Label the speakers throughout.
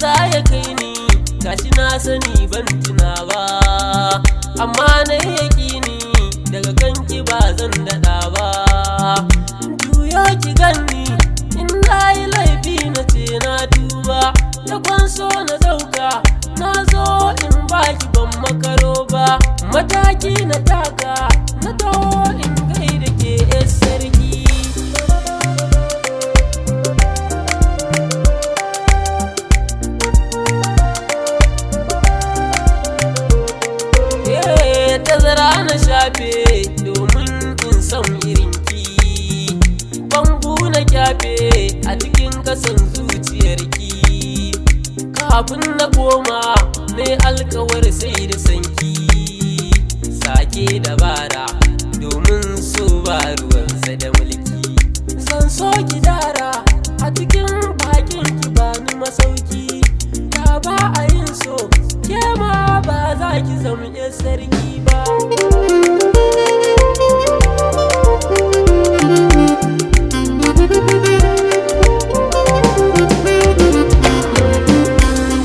Speaker 1: za ya kai ni gashi na sani ban tuna ba, amma na yaƙini daga kanki ba zan daɗa ba. Juyo ki ganni in na yi laifi na ce na duba, da kwanso na dauka na zo in baki ban makaro ba. Mataki na taka na taho in gaida ke yar sarki. Tazara na shafe domin in san irinki, bangu na kyafe a cikin kasan zuciyarki. Kafin na koma mai alkawar sai da sanki, sake dabara domin so ba ruwansa da mulki. Zan so ki dara a cikin bakin ki bani masauki, da ba a yin so ke ma ba za ki zama yar sarki ba.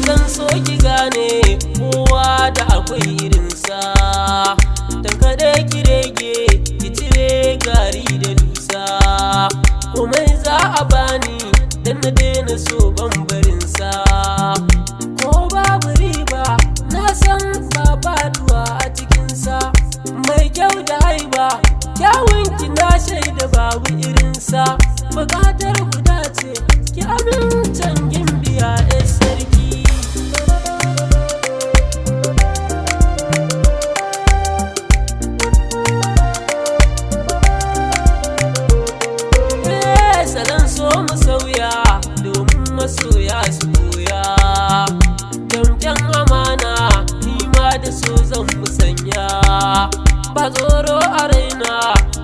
Speaker 1: Zan so ki gane kowa da akwai irinsa, tankade ki rege ki cire gari da dusa. Komai za a bani dan na daina so bambarinsa, ko babu riba na san ba faduwa a cikinsa. Mai kyau da haiba kyawunki na shaida babu irinsa, bukatar guda ce ki amincin gimbiya yar sarki. Salon so mu sauya domin masoya su koya, kyamkyan amana nima da so zan musanya. Ba tsoro a raina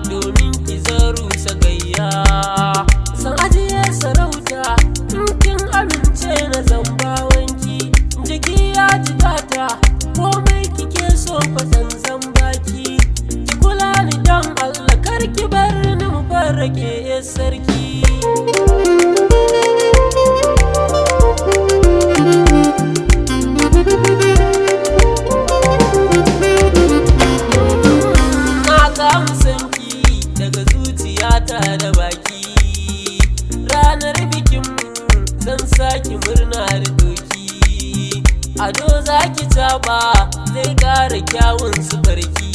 Speaker 1: domin ki zaru sagayya, san ajiye sarauta in kin amince na zambawanki. Jiki ya jigata komai kike so fasan zambaki, ki kula ni don Allah kar ki bar ni mu farrake yar sarki. Daga zuciyata da baki, ranar bikinmu zan saki murna da doki. Ado zaki taba zai ƙara kyawun sufarki.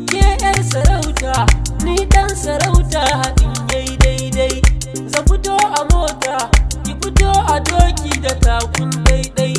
Speaker 1: Ke yar sarauta ni dan sarauta haɗin yayi daidai. Zan fito a mota ki fito a doki da takun daidai.